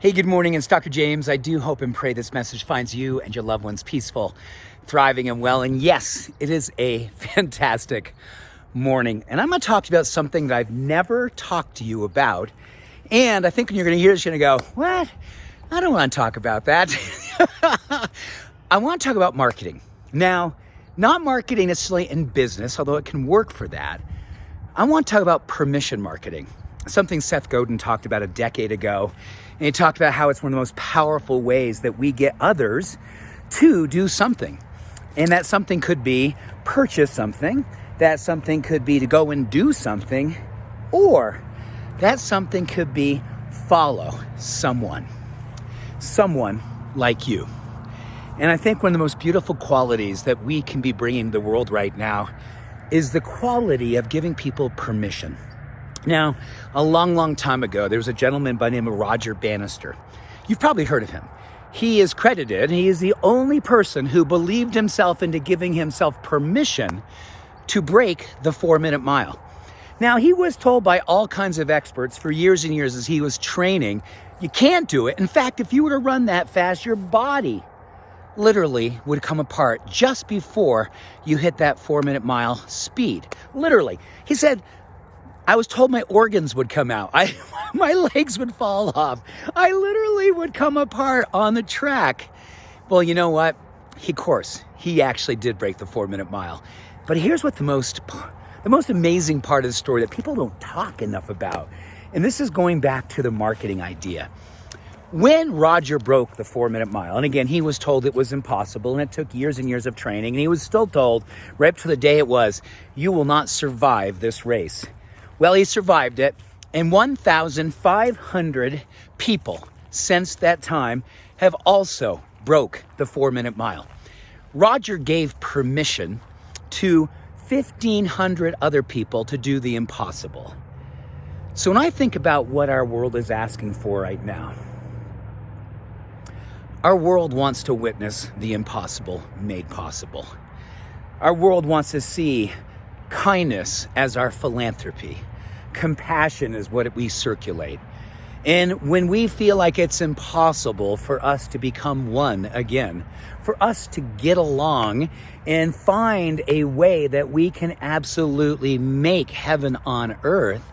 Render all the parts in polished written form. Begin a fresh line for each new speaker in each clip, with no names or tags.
Hey, good morning. It's Dr. James. I do hope and pray this message finds you and your loved ones peaceful, thriving, and well. And yes, it is a fantastic morning. And I'm going to talk to you about something that I've never talked to you about. And I think when you're going to hear this, you're going to go, what? I don't want to talk about that. I want to talk about marketing. Now, not marketing necessarily in business, although it can work for that. I want to talk about permission marketing, something Seth Godin talked about a decade ago. And he talked about how it's one of the most powerful ways that we get others to do something. And that something could be purchase something, that something could be to go and do something, or that something could be follow someone like you. And I think one of the most beautiful qualities that we can be bringing to the world right now is the quality of giving people permission. Now, a long time ago, there was a gentleman by the name of Roger Bannister. You've probably heard of him. He is credited, he is the only person who believed himself into giving himself permission to break the 4-minute mile. Now, he was told by all kinds of experts for years and years as he was training, you can't do it. In fact, if you were to run that fast, your body literally would come apart just before you hit that 4-minute mile speed. Literally. He said, I was told my organs would come out. My legs would fall off. I literally would come apart on the track. Well, you know what? He actually did break the 4-minute mile. But here's what the most amazing part of the story that people don't talk enough about. And this is going back to the marketing idea. When Roger broke the 4-minute mile, and again, he was told it was impossible, and it took years and years of training, and he was still told right up to the day it was, you will not survive this race. Well, he survived it, and 1,500 people since that time have also broke the 4-minute mile. Roger gave permission to 1,500 other people to do the impossible. So when I think about what our world is asking for right now, our world wants to witness the impossible made possible. Our world wants to see kindness as our philanthropy. Compassion is what we circulate. And when we feel like it's impossible for us to become one again, for us to get along and find a way that we can absolutely make heaven on earth,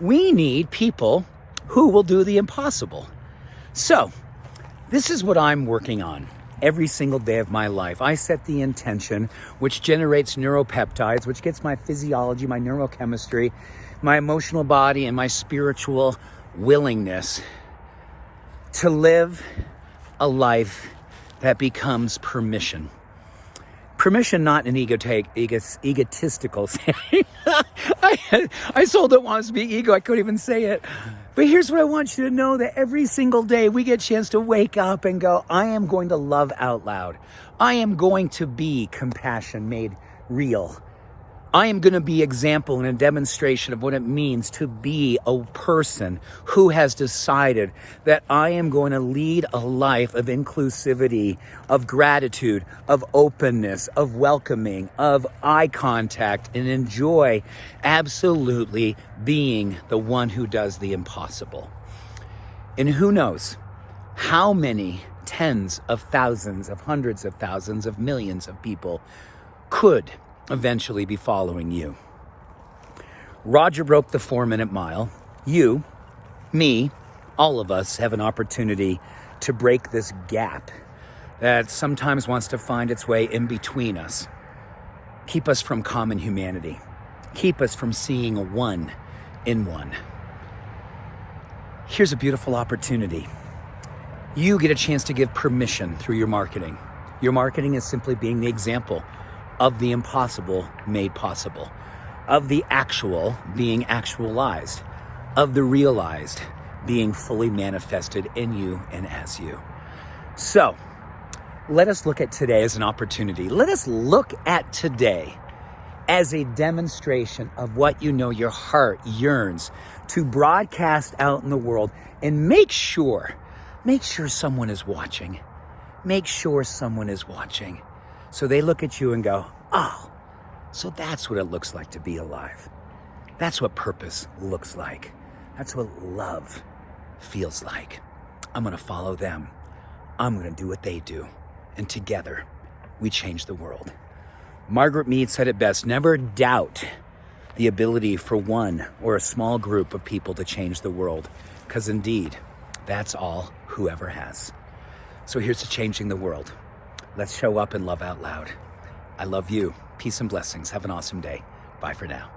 we need people who will do the impossible. So, this is what I'm working on every single day of my life. I set the intention, which generates neuropeptides, which gets my physiology, my neurochemistry, my emotional body, and my spiritual willingness to live a life that becomes permission. Permission, not an egotistical saying. I so don't want to be ego, I couldn't even say it. But here's what I want you to know, that every single day we get a chance to wake up and go, I am going to love out loud. I am going to be compassion made real. I am going to be example and a demonstration of what it means to be a person who has decided that I am going to lead a life of inclusivity, of gratitude, of openness, of welcoming, of eye contact, and enjoy absolutely being the one who does the impossible. And who knows how many tens of thousands, of hundreds of thousands, of millions of people could eventually be following you. Roger broke the 4-minute mile. You, me, all of us have an opportunity to break this gap that sometimes wants to find its way in between us. Keep us from common humanity. Keep us from seeing a one in one. Here's a beautiful opportunity. You get a chance to give permission through your marketing. Your marketing is simply being the example of the impossible made possible, of the actual being actualized, of the realized being fully manifested in you and as you. So, let us look at today as an opportunity. Let us look at today as a demonstration of what you know your heart yearns to broadcast out in the world, and make sure someone is watching. Make sure someone is watching. So they look at you and go, oh, so that's what it looks like to be alive. That's what purpose looks like. That's what love feels like. I'm going to follow them. I'm going to do what they do. And together, we change the world. Margaret Mead said it best, never doubt the ability for one or a small group of people to change the world, because indeed, that's all whoever has. So here's to changing the world. Let's show up and love out loud. I love you. Peace and blessings. Have an awesome day. Bye for now.